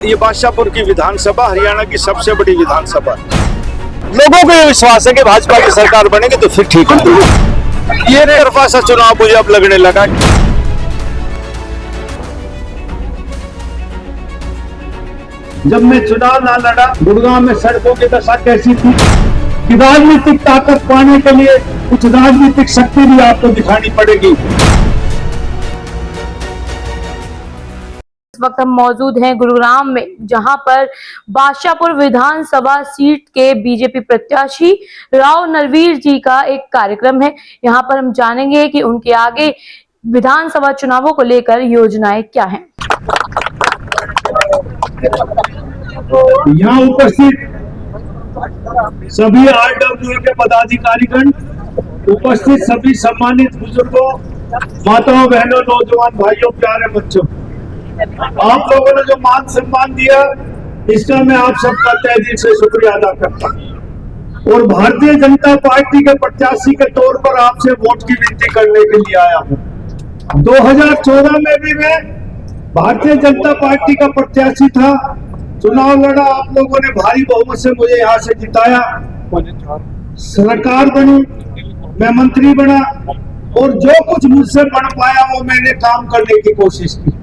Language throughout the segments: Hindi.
ये बादशाहपुर की विधानसभा हरियाणा की सबसे बड़ी विधानसभा है। लोगों को ये विश्वास है कि भाजपा की सरकार बनेगी तो फिर ठीक है। ये तरफा सा चुनाव मुझे अब लगने लगा। जब मैं चुनाव ना लड़ा, गुड़गांव में सड़कों की दशा कैसी थी कि राजनीतिक ताकत पाने के लिए कुछ राजनीतिक शक्ति भी आपको दिखानी पड़ेगी। इस वक्त हम मौजूद हैं गुरुग्राम में, जहां पर बादशाहपुर विधानसभा सीट के बीजेपी प्रत्याशी राव नरवीर जी का एक कार्यक्रम है। यहां पर हम जानेंगे कि उनके आगे विधानसभा चुनावों को लेकर योजनाएं क्या हैं। यहाँ उपस्थित सभी आरडब्ल्यू के पदाधिकारीगण, उपस्थित सभी सम्मानित बुजुर्गों, माताओं, बहनों, नौजवान भाइयों, प्यारे बच्चों, आप लोगों ने जो मान सम्मान दिया, इसका मैं आप सबका तहे दिल से शुक्रिया अदा करता हूँ। और भारतीय जनता पार्टी के प्रत्याशी के तौर पर आपसे वोट की विनती करने के लिए आया हूँ। 2014 में भी मैं भारतीय जनता पार्टी का प्रत्याशी था, चुनाव लड़ा, आप लोगों ने भारी बहुमत से मुझे यहाँ से जिताया, सरकार बनी, मैं मंत्री बना और जो कुछ मुझसे बन पाया वो मैंने काम करने की कोशिश की।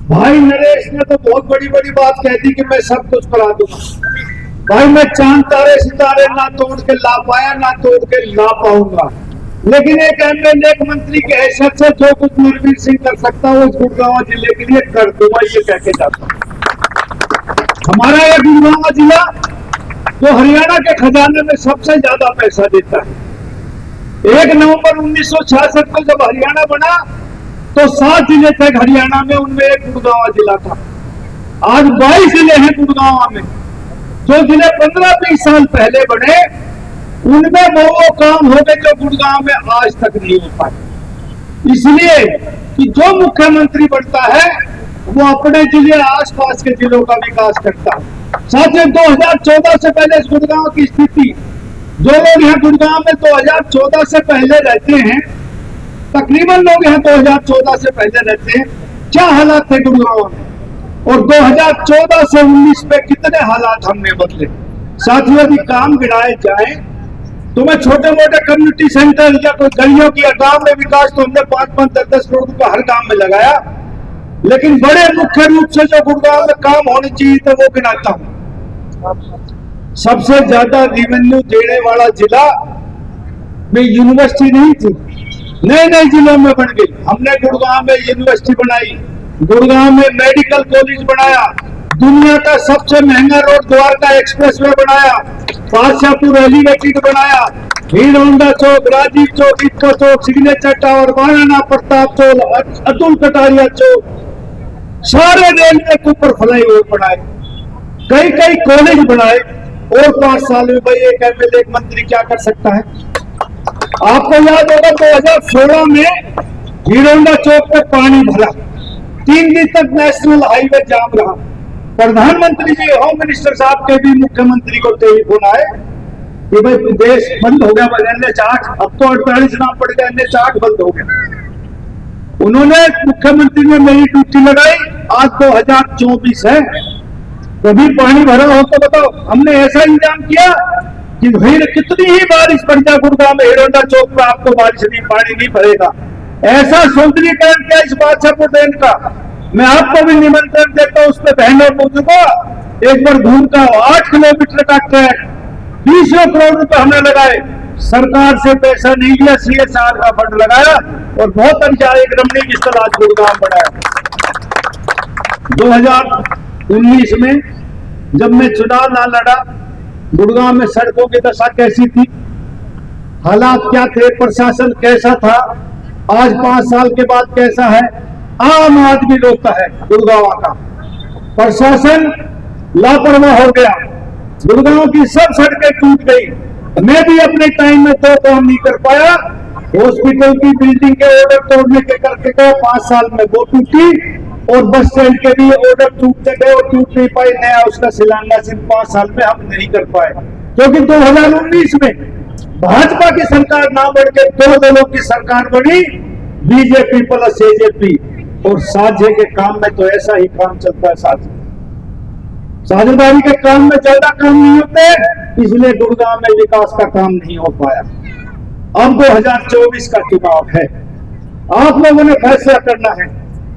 भाई नरेश ने तो बहुत बड़ी बड़ी बात कह दी कि मैं सब कुछ करा दूंगा। भाई मैं चांद तारे सितारे ना तोड़ के ला पाया, ना तोड़ के ला पाऊंगा, लेकिन एक एमएलए, एक मंत्री के हैसियत से जो कुछ नरवीर सिंह कर सकता है वो गुड़गांव जिले के लिए कर दूंगा, ये कह के जाता हूँ। हमारा यह गुड़गांव जिला जो हरियाणा के खजाने में सबसे ज्यादा पैसा देता है। 1 नवंबर 1966 को जब हरियाणा बना तो 7 जिले थे हरियाणा में, उनमें एक गुड़गांव जिला था। आज 22 जिले हैं गुड़गांव में। जो जिले 15-20 साल पहले बने उनमें वो काम हो गए जो गुड़गांव में आज तक नहीं हो पाए। इसलिए कि जो मुख्यमंत्री बनता है वो अपने जिले, आसपास के जिलों का विकास करता है। साथियों, 2014 से पहले गुड़गांव की स्थिति, जो लोग यहाँ गुड़गांव में 2014 से पहले रहते हैं, तकरीबन लोग यहाँ 2014 से पहले रहते हैं, क्या हालात थे गुड़गांव में, और 2014 से 19 में कितने हालात हमने बदले। साथियों, यदि काम गिनाए जाए तो मैं छोटे मोटे कम्युनिटी सेंटर या कोई गलियों की गांव में विकास तो हमने 5-5, 10-10 करोड़ रुपया हर गांव में लगाया, लेकिन बड़े मुख्य रूप से जो गुड़गांव में काम होने चाहिए तो वो गिनाता हूँ। सबसे ज्यादा रेवेन्यू देने वाला जिला में यूनिवर्सिटी नहीं थी, नए नए जिलों में बन गई। हमने गुड़गांव में यूनिवर्सिटी बनाई, गुड़गांव में मेडिकल कॉलेज बनाया, दुनिया का सबसे महंगा रोड द्वारका एक्सप्रेसवे बनाया, बादशाहपुर एलिवेटेड बनाया, हीरोंडा चौक, राजीव चौक, इक्को चौक, सिग्नेचर टावर, महाराणा प्रताप चौक, अतुल कटारिया चौक, सारे रेलवे के ऊपर फ्लाईओवर बनाए, कई कई कॉलेज बनाए। और 5 साल में भाई एक एमएलए, एक मंत्री क्या कर सकता है? आपको याद होगा 2016 में हीरोंडा चौक पे पानी भरा, 3 दिन तक नेशनल हाईवे जाम रहा। प्रधानमंत्री जी, होम मिनिस्टर साहब के भी मुख्यमंत्री को टेलीफोन आए कि भाई देश बंद हो गया, NH8, अब तो 48 नाम पड़ गया, NH8 बंद हो गया। उन्होंने, मुख्यमंत्री ने मेरी ड्यूटी लगाई। आज 2024 है, कभी पानी भरा हो तो बताओ। हमने ऐसा इंतजाम किया कि भाई कितनी ही बारिश पड़ जाए गुड़गांव में, हीरोंडा चौक पर आपको बारिश नहीं, पानी नहीं भरेगा। ऐसा सौंदर्यीकरण किया इस बादशाहपुर डैम का। मैं आपको भी निमंत्रण देता हूँ, उस पर बहनों बुजुर्गों एक बार घूम का 8 किलोमीटर का ट्रैक 20 करोड़ रुपए हमने लगाए। सरकार से पैसा नहीं लिया, CSR का फंड लगाया और बहुत अच्छा एक रमणीय स्थल आज गुड़गांव बनाया। 2019 में जब मैं चुनाव ना लड़ा, गुड़गांव में सड़कों की दशा कैसी थी, हालात क्या थे, प्रशासन कैसा था, आज 5 साल के बाद कैसा है, आम आदमी रोता है। गुड़गांव का प्रशासन लापरवाह हो गया, गुड़गांव की सब सड़कें टूट गई। मैं भी अपने टाइम में 2 काम नहीं कर पाया, हॉस्पिटल की बिल्डिंग के ऑर्डर तोड़ने के करके गए, 5 साल में वो टूटी, और बस स्टैंड के भी ऑर्डर टूटते गए और टूट नहीं पाए। नया उसका शिलान्यास इन 5 साल में हम नहीं कर पाए, क्योंकि 2019 में भाजपा की सरकार ना बढ़ के 2 दलों की सरकार बनी, बीजेपी प्लस AJP। और साझे के काम में तो ऐसा ही काम चलता है। साझेदारी के काम में ज्यादा काम नहीं होते, इसलिए गुड़गांव में विकास का काम नहीं हो पाया। अब 2024 का चुनाव है, आप लोगों ने फैसला करना है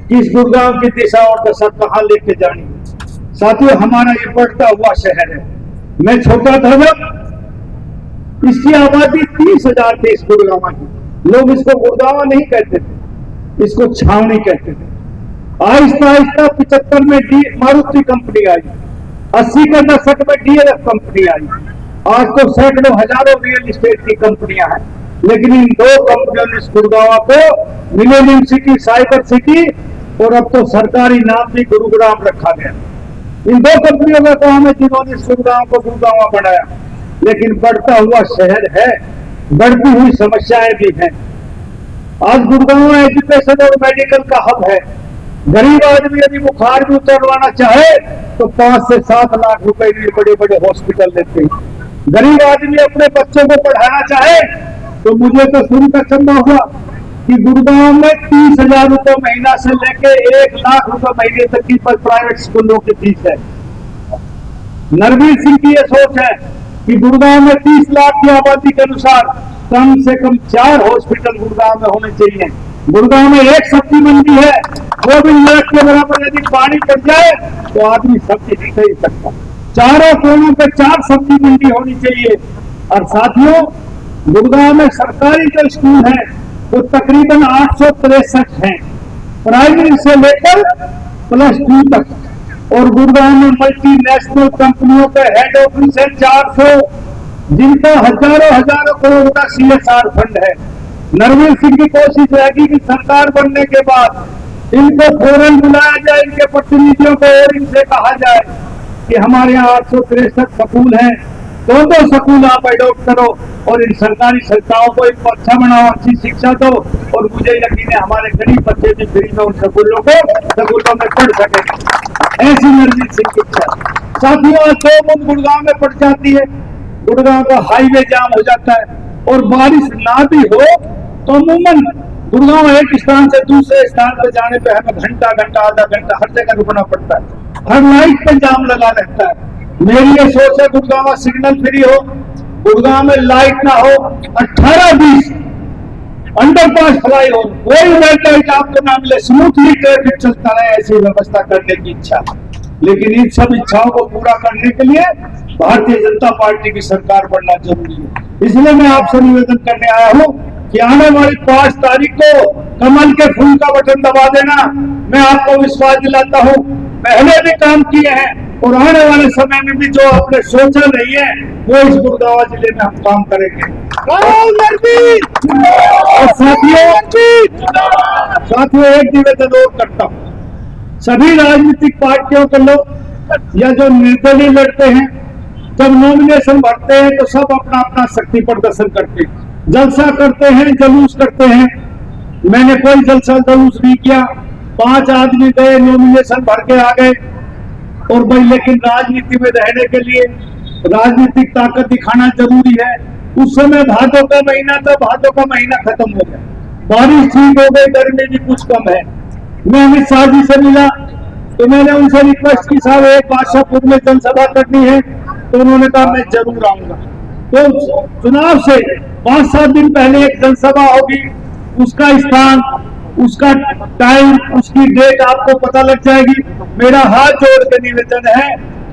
कि इस गुड़गांव की दिशा और दशा कहां लेके जानी है। साथियों, हमारा ये बढ़ता हुआ शहर है। मैं छोटा था जब, इसकी आबादी 30,000 थी इस गुड़गांव की। लोग इसको गुड़गांव नहीं कहते थे, इसको छावनी कहते थे। आहिस्ता आहिस्ता 75 में मारुति कंपनी आई, 80 के दशक में DLF कंपनी आई। आज तो सैकड़ों हजारों रियल एस्टेट की कंपनियां हैं, लेकिन इन दो कंपनियों ने इस गुड़गांव को मिलेनियम सिटी, साइबर सिटी और अब तो सरकारी नाम भी गुरुग्राम रखा गया। इन दो कंपनियों का काम है जिन्होंने इस गुड़गांव को गुड़गांव बनाया। लेकिन बढ़ता हुआ शहर है, बढ़ती हुई समस्याएं भी हैं। आज गुड़गांव एजुकेशन और मेडिकल का हब है। गरीब आदमी यदि बुखार भी उतरवाना चाहे तो 5 से 7 लाख रुपए के लिए बड़े बड़े हॉस्पिटल लेते हैं। गरीब आदमी अपने बच्चों को पढ़ाना चाहे तो मुझे तो सुनकर चंदा हुआ कि गुड़गांव में 30,000 रुपए महीना से लेके 1 लाख रुपए महीने तक की प्राइवेट स्कूलों की फीस है। नरवीर सिंह की यह सोच है कि गुड़गांव में 30 लाख की आबादी के अनुसार कम से कम 4 हॉस्पिटल गुड़गांव में होने चाहिए। गुड़गांव में एक सब्जी मंडी है, वो भी लाख के बराबर यदि पानी पड़ जाए तो आदमी सब्जी नहीं खरीद सकता। चारों कोनों पे 4 सब्जी मंडी होनी चाहिए। और साथियों, गुड़गांव में सरकारी जो स्कूल है वो तकरीबन 863 हैं, प्राइमरी से लेकर +2 तक। और गुड़गांव में मल्टीनेशनल कंपनियों के हेड ऑफिस है 400, जिनका हजारों करोड़ का CSR फंड है। नरवीर सिंह की कोशिश रहेगी कि सरकार बनने के बाद इनको फौरन बुलाया जाए, इनके प्रतिनिधियों को, और इनसे कहा जाए कि हमारे यहाँ 863 स्कूल हैं, 2 स्कूल आप एडॉप्ट करो और इन सरकारी संस्थाओं को इनको अच्छा बनाओ, अच्छी शिक्षा दो। और मुझे यकीन है हमारे गरीब बच्चे भी फ्री में उन स्कूलों में पढ़ सकेंगे। ऐसी नरवीर सिंह की इच्छा। साथियों, आज 2 बूंद गुड़गांव में पड़ जाती है, गुड़गांव का हाईवे जाम हो जाता है। और बारिश ना भी हो तो अमूमन गुड़गांव एक स्थान से दूसरे स्थान पर जाने पे हमें घंटा आधा घंटा हर जगह रुकना पड़ता है। हर लाइट पे जाम लगा रहता है। मेरी ये सोच है गुड़गांव सिग्नल फ्री हो, गुड़गांव में लाइट ना हो, 18-20 अंडरपास फ्लाई हो, कोई रेड लाइट आपको ना मिले, स्मूथली ट्रैफिक चलता रहे, ऐसी व्यवस्था करने की इच्छा। लेकिन इन सब इच्छाओं को पूरा करने के लिए भारतीय जनता पार्टी की सरकार बनना जरूरी है। इसलिए मैं आपसे निवेदन करने आया हूं कि आने वाली 5 तारीख को कमल के फूल का बटन दबा देना। मैं आपको विश्वास दिलाता हूं, पहले भी काम किए हैं और आने वाले समय में भी जो आपने सोचा नहीं है वो इस गुड़गांव जिले में हम काम करेंगे। और साथियों, एक निवेदन और करता हूं, सभी राजनीतिक पार्टियों के लोग या जो निर्दलीय लड़ते हैं, जब नॉमिनेशन भरते हैं तो सब अपना अपना शक्ति प्रदर्शन करते हैं, जलसा करते हैं, जलूस करते हैं। मैंने कोई जलसा जलूस नहीं किया, 5 आदमी गए, नॉमिनेशन भर के आ गए। और भाई, लेकिन राजनीति में रहने के लिए राजनीतिक ताकत दिखाना जरूरी है। उस समय भादों का महीना था, भादों का महीना खत्म हो गया, बारिश ठीक हो गई, गर्मी भी कुछ कम है। मैं अमित शाह जी से मिला तो मैंने उनसे रिक्वेस्ट की, साहब एक बादशाहपुर में जनसभा करनी है, तो उन्होंने कहा मैं जरूर आऊंगा। तो चुनाव से 5-7 दिन पहले एक जनसभा होगी, उसका स्थान, उसका टाइम, उसकी डेट आपको पता लग जाएगी। मेरा हाथ जोड़ के निवेदन है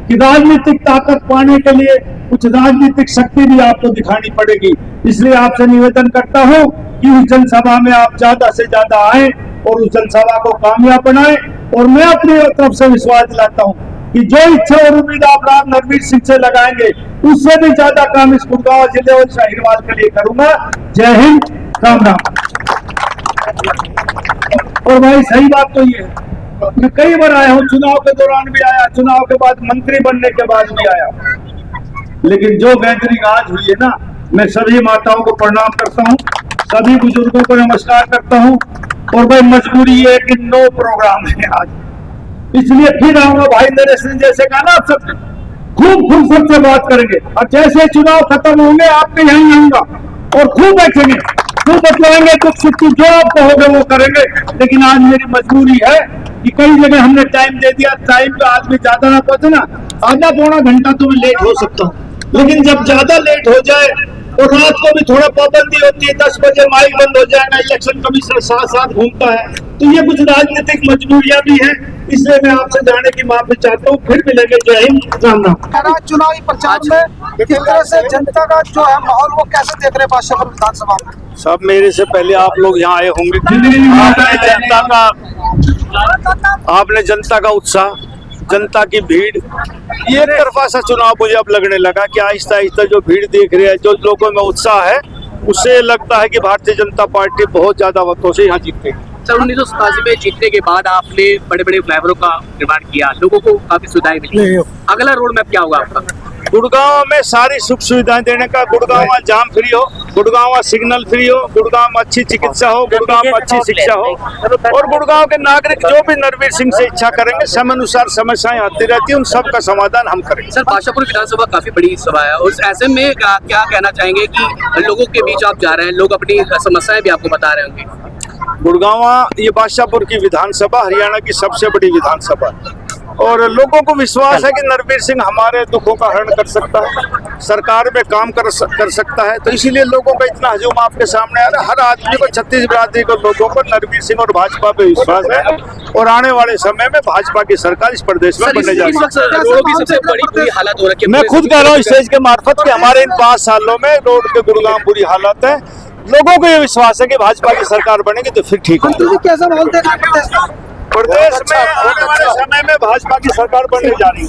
कि राजनीतिक ताकत पाने के लिए कुछ राजनीतिक शक्ति भी आपको दिखानी पड़ेगी। इसलिए आपसे निवेदन करता हूं कि उस जनसभा में आप ज्यादा से ज्यादा आए और उस जनसभा को कामयाब बनाएं। और मैं अपनी तरफ से विश्वास दिलाता हूं कि जो इच्छा और उम्मीद आप राम नरवीर सिंह से लगाएंगे, उससे भी ज्यादा काम इस गुड़गांव जिले और शाहीनबाग के लिए करूंगा। जय हिंद, राम राम। और भाई, सही बात तो ये है, मैं कई बार आया हूं, चुनाव के दौरान भी आया, चुनाव के बाद मंत्री बनने के बाद भी आया, लेकिन जो गैदरिंग आज हुई है ना, मैं सभी माताओं को प्रणाम करता हूं, सभी बुजुर्गों को नमस्कार करता हूं। और भाई, मजबूरी है कि 9 प्रोग्राम है आज, इसलिए फिर आऊंगा। भाई नरेश सिंह जैसे कहा ना, आप सबसे खूब सबसे बात करेंगे, और जैसे चुनाव खत्म होंगे आपके यहीं आऊंगा और खूब बैठेंगे। खूब बतलाएंगे, कुछ जो आप कहोगे वो करेंगे। लेकिन आज मेरी मजबूरी है कि कई जगह हमने टाइम दे दिया, टाइम पे आदमी ज्यादा ना पहुंचे ना, आधा पौना घंटा तो मैं लेट हो सकता हूँ, लेकिन जब ज्यादा लेट हो जाए और रात को भी थोड़ा पाबंदी होती है, 10 बजे माइक बंद हो जाएगा, इलेक्शन कमीशनर साथ साथ घूमता है, तो ये कुछ राजनीतिक मजबूरियां भी हैं। इसलिए मैं आपसे जाने की माफी चाहता हूँ। फिर मिलेंगे। जय हिंद, राम राम। चुनावी प्रचार में किस तरह से जनता का जो है माहौल वो कैसे देख रहे हैं बादशाहपुर विधानसभा में? सब मेरे से पहले आप लोग यहाँ आए होंगे। आपने जनता का उत्साह, जनता की भीड़, ये एक तरफा सा चुनाव मुझे अब लगने लगा कि आहिस्ता आहिस्ता जो भीड़ देख रहे हैं, जो लोगों में उत्साह है, उससे लगता है कि भारतीय जनता पार्टी बहुत ज्यादा वोटों से यहाँ जीतेगी। सर 1987 में जीतने के बाद आपने बड़े बड़े फ्लाईओवरों का निर्माण किया, लोगों को काफी सुविधाएं मिली। अगला रोड मैप क्या होगा आपका? गुड़गांव में सारी सुख सुविधाएं देने का, गुड़गांव में जाम फ्री हो, गुड़गांव में सिग्नल फ्री हो, गुड़गांव में अच्छी चिकित्सा हो, गुड़गांव में अच्छी शिक्षा हो, और गुड़गांव के नागरिक जो भी नरवीर सिंह से इच्छा करेंगे, समय अनुसार समस्याएं आती रहती है, उन सब का समाधान हम करेंगे। सर बादशाहपुर विधानसभा काफी बड़ी सभा है, उस ऐसे में क्या कहना चाहेंगे कि लोगों के बीच आप जा रहे हैं, लोग अपनी समस्याएं भी आपको बता रहे होंगे? गुड़गांव ये बादशाहपुर की विधानसभा हरियाणा की सबसे बड़ी विधानसभा है, और लोगों को विश्वास है कि नरवीर सिंह हमारे दुखों का हरण कर सकता है, सरकार में काम कर सकता है, तो इसीलिए लोगों का इतना हजूम आपके सामने आ रहा है। हर आदमी को, छत्तीस बिरादरी को, लोगों को नरवीर सिंह और भाजपा पे विश्वास है, और आने वाले समय में भाजपा की सरकार इस प्रदेश में बनने जा रही है। रोडों की सबसे बड़ी बुरी हालत हो रखी है। मैं खुद कह रहा हूँ स्टेज के मार्फत कि हमारे इन 5 सालों में रोड के गुड़गांव बुरी हालत है। लोगों को ये विश्वास है कि भाजपा की सरकार बनेगी तो फिर ठीक होगा। कैसा माहौल देख रहे हैं प्रदेश में आने वाले समय में भाजपा की सरकार बनने जा रही है।